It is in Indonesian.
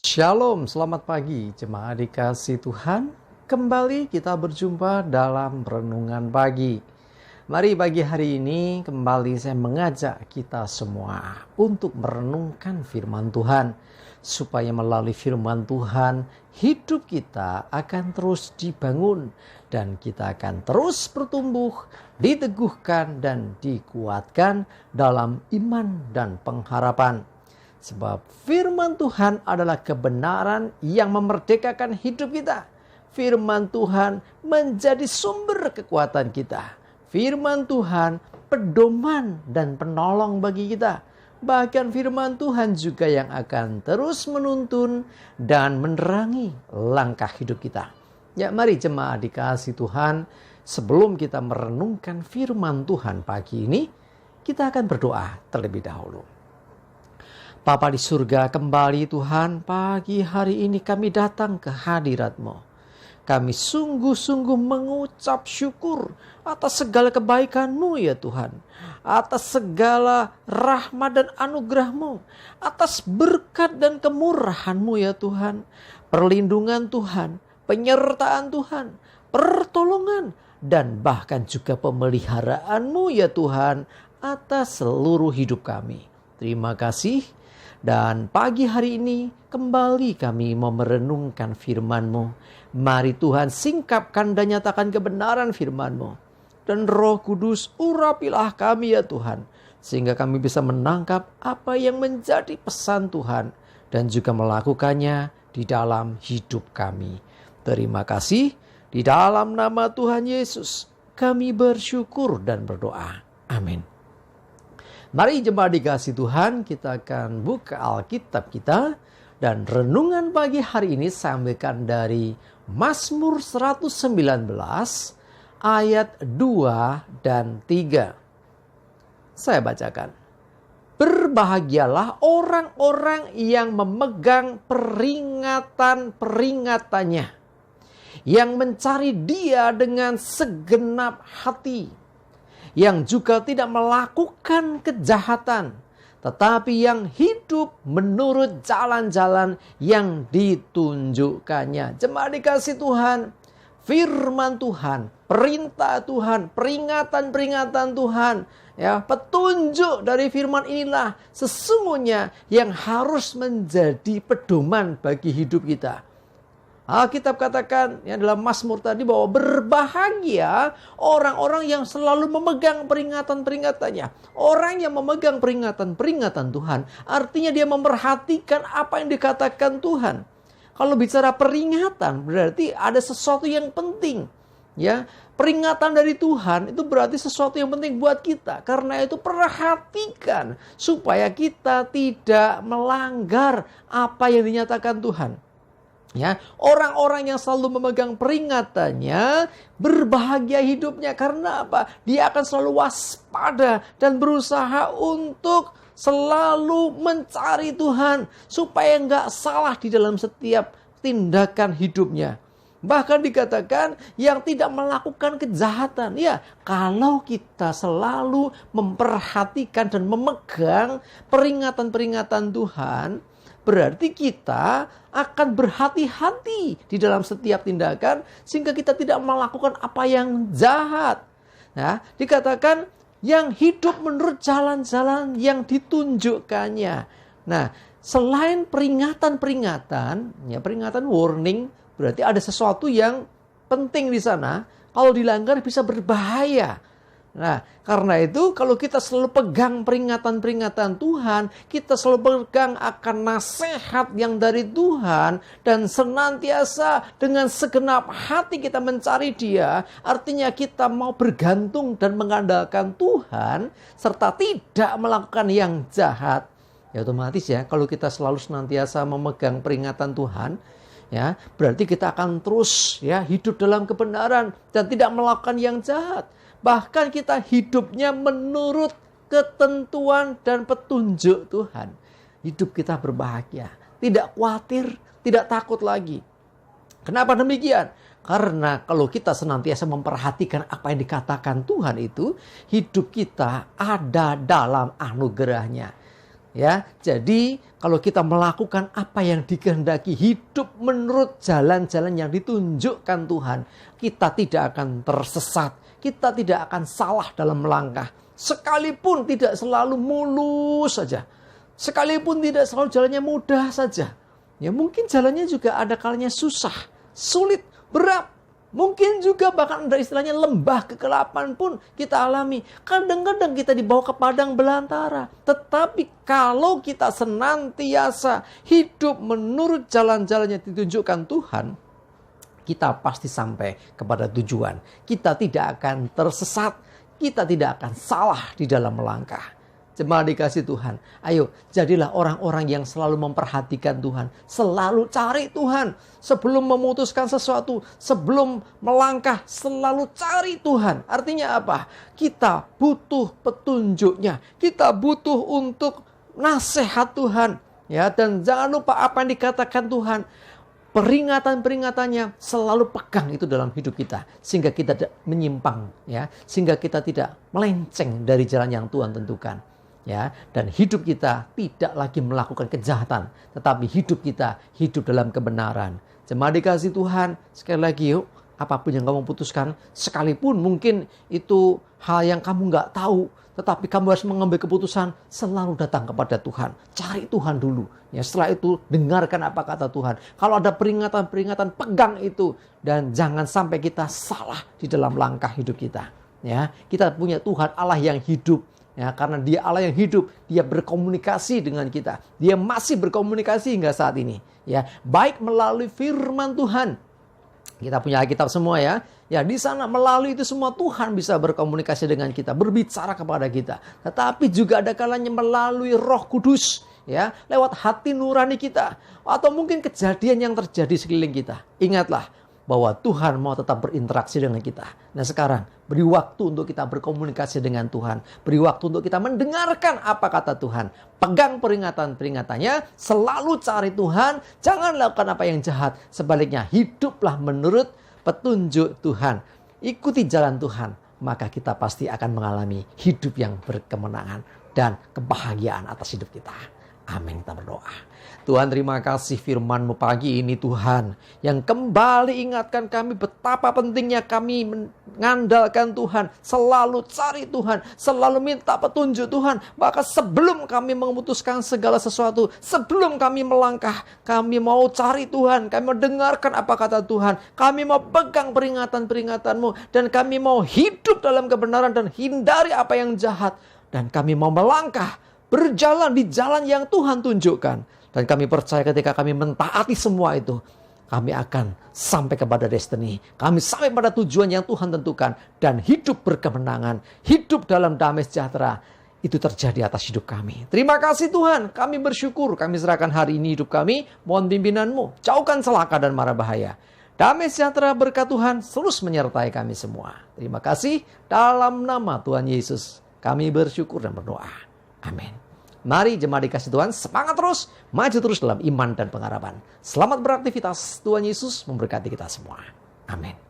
Shalom, selamat pagi jemaat dikasih Tuhan. Kembali kita berjumpa dalam renungan pagi. Mari pagi hari ini kembali saya mengajak kita semua untuk merenungkan firman Tuhan. Supaya melalui firman Tuhan hidup kita akan terus dibangun. Dan kita akan terus bertumbuh, diteguhkan dan dikuatkan dalam iman dan pengharapan. Sebab firman Tuhan adalah kebenaran yang memerdekakan hidup kita. Firman Tuhan menjadi sumber kekuatan kita. Firman Tuhan pedoman dan penolong bagi kita. Bahkan firman Tuhan juga yang akan terus menuntun dan menerangi langkah hidup kita. Ya, mari jemaat dikasih Tuhan, sebelum kita merenungkan firman Tuhan pagi ini, kita akan berdoa terlebih dahulu. Bapa di surga, kembali Tuhan, pagi hari ini kami datang ke hadirat-Mu. Kami sungguh-sungguh mengucap syukur atas segala kebaikan-Mu ya Tuhan. Atas segala rahmat dan anugerah-Mu. Atas berkat dan kemurahan-Mu ya Tuhan. Perlindungan Tuhan, penyertaan Tuhan, pertolongan, dan bahkan juga pemeliharaan-Mu ya Tuhan atas seluruh hidup kami. Terima kasih. Dan pagi hari ini kembali kami mau merenungkan firman-Mu. Mari Tuhan singkapkan dan nyatakan kebenaran firman-Mu. Dan Roh Kudus urapilah kami ya Tuhan. Sehingga kami bisa menangkap apa yang menjadi pesan Tuhan. Dan juga melakukannya di dalam hidup kami. Terima kasih. Di dalam nama Tuhan Yesus kami bersyukur dan berdoa. Amin. Mari jemaat dikasih Tuhan, kita akan buka Alkitab kita. Dan renungan pagi hari ini saya ambilkan dari Mazmur 119 ayat 2 dan 3. Saya bacakan. Berbahagialah orang-orang yang memegang peringatan-peringatannya, yang mencari Dia dengan segenap hati, yang juga tidak melakukan kejahatan, tetapi yang hidup menurut jalan-jalan yang ditunjukkannya. Jemaat dikasih Tuhan, firman Tuhan, perintah Tuhan, peringatan-peringatan Tuhan, ya, petunjuk dari firman inilah sesungguhnya yang harus menjadi pedoman bagi hidup kita. Alkitab katakan ya, dalam Mazmur tadi bahwa berbahagia orang-orang yang selalu memegang peringatan-peringatannya. Orang yang memegang peringatan-peringatan Tuhan artinya dia memperhatikan apa yang dikatakan Tuhan. Kalau bicara peringatan berarti ada sesuatu yang penting. Ya, peringatan dari Tuhan itu berarti sesuatu yang penting buat kita. Karena itu perhatikan supaya kita tidak melanggar apa yang dinyatakan Tuhan. Ya, orang-orang yang selalu memegang peringatannya berbahagia hidupnya. Karena apa? Dia akan selalu waspada dan berusaha untuk selalu mencari Tuhan supaya nggak salah di dalam setiap tindakan hidupnya. Bahkan dikatakan yang tidak melakukan kejahatan. Ya, kalau kita selalu memperhatikan dan memegang peringatan-peringatan Tuhan, berarti kita akan berhati-hati di dalam setiap tindakan sehingga kita tidak melakukan apa yang jahat. Nah, dikatakan yang hidup menurut jalan-jalan yang ditunjukkannya. Nah, selain peringatan-peringatan, ya peringatan warning, berarti ada sesuatu yang penting di sana. Kalau dilanggar bisa berbahaya. Nah, karena itu kalau kita selalu pegang peringatan-peringatan Tuhan, kita selalu pegang akan nasihat yang dari Tuhan, dan senantiasa dengan segenap hati kita mencari Dia, artinya kita mau bergantung dan mengandalkan Tuhan, serta tidak melakukan yang jahat. Ya otomatis ya, kalau kita selalu senantiasa memegang peringatan Tuhan, ya berarti kita akan terus ya hidup dalam kebenaran dan tidak melakukan yang jahat. Bahkan kita hidupnya menurut ketentuan dan petunjuk Tuhan. Hidup kita berbahagia. Tidak khawatir, tidak takut lagi. Kenapa demikian? Karena kalau kita senantiasa memperhatikan apa yang dikatakan Tuhan itu, hidup kita ada dalam anugerahnya. Ya, jadi kalau kita melakukan apa yang dikehendaki, hidup menurut jalan-jalan yang ditunjukkan Tuhan, kita tidak akan tersesat, kita tidak akan salah dalam melangkah. Sekalipun tidak selalu mulus saja, sekalipun tidak selalu jalannya mudah saja. Ya mungkin jalannya juga ada kalanya susah, sulit, berat. Mungkin juga bahkan ada istilahnya lembah kegelapan pun kita alami. Kadang-kadang kita dibawa ke padang belantara. Tetapi kalau kita senantiasa hidup menurut jalan-jalan yang ditunjukkan Tuhan, kita pasti sampai kepada tujuan. Kita tidak akan tersesat, kita tidak akan salah di dalam melangkah. Jemaat dikasih Tuhan, ayo jadilah orang-orang yang selalu memperhatikan Tuhan, selalu cari Tuhan. Sebelum memutuskan sesuatu, sebelum melangkah, selalu cari Tuhan. Artinya apa? Kita butuh petunjuknya, kita butuh untuk nasihat Tuhan. Ya, dan jangan lupa apa yang dikatakan Tuhan. Peringatan-peringatannya selalu pegang itu dalam hidup kita. Sehingga kita tidak menyimpang. Ya, sehingga kita tidak melenceng dari jalan yang Tuhan tentukan. Ya, dan hidup kita tidak lagi melakukan kejahatan, tetapi hidup kita hidup dalam kebenaran. Jemaat dikasih Tuhan, sekali lagi yuk, apapun yang kamu putuskan, sekalipun mungkin itu hal yang kamu nggak tahu, tetapi kamu harus mengambil keputusan, selalu datang kepada Tuhan. Cari Tuhan dulu. Ya, setelah itu dengarkan apa kata Tuhan. Kalau ada peringatan-peringatan, pegang itu, dan jangan sampai kita salah di dalam langkah hidup kita. Ya, kita punya Tuhan Allah yang hidup. Ya, karena Dia Allah yang hidup, Dia berkomunikasi dengan kita. Dia masih berkomunikasi hingga saat ini. Ya, baik melalui firman Tuhan. Kita punya Alkitab semua ya. Ya, di sana melalui itu semua Tuhan bisa berkomunikasi dengan kita, berbicara kepada kita. Tetapi juga ada kalanya melalui Roh Kudus, ya, lewat hati nurani kita, atau mungkin kejadian yang terjadi sekeliling kita. Ingatlah bahwa Tuhan mau tetap berinteraksi dengan kita. Nah sekarang, beri waktu untuk kita berkomunikasi dengan Tuhan. Beri waktu untuk kita mendengarkan apa kata Tuhan. Pegang peringatan-peringatannya, selalu cari Tuhan. Jangan lakukan apa yang jahat. Sebaliknya, hiduplah menurut petunjuk Tuhan. Ikuti jalan Tuhan. Maka kita pasti akan mengalami hidup yang berkemenangan dan kebahagiaan atas hidup kita. Amin, kita berdoa. Tuhan, terima kasih firman-Mu pagi ini Tuhan, yang kembali ingatkan kami betapa pentingnya kami mengandalkan Tuhan, selalu cari Tuhan, selalu minta petunjuk Tuhan. Bahkan sebelum kami memutuskan segala sesuatu, sebelum kami melangkah, kami mau cari Tuhan, kami mau dengarkan apa kata Tuhan, kami mau pegang peringatan-peringatan-Mu, dan kami mau hidup dalam kebenaran dan hindari apa yang jahat. Dan kami mau melangkah, berjalan di jalan yang Tuhan tunjukkan. Dan kami percaya ketika kami mentaati semua itu, kami akan sampai kepada destiny. Kami sampai pada tujuan yang Tuhan tentukan. Dan hidup berkemenangan, hidup dalam damai sejahtera, itu terjadi atas hidup kami. Terima kasih Tuhan, kami bersyukur. Kami serahkan hari ini hidup kami, mohon pimpinan-Mu. Jauhkan celaka dan mara bahaya. Damai sejahtera berkat Tuhan terus menyertai kami semua. Terima kasih, dalam nama Tuhan Yesus kami bersyukur dan berdoa. Amin. Mari jemaat dikasih Tuhan, semangat terus, maju terus dalam iman dan pengharapan. Selamat beraktivitas, Tuhan Yesus memberkati kita semua. Amin.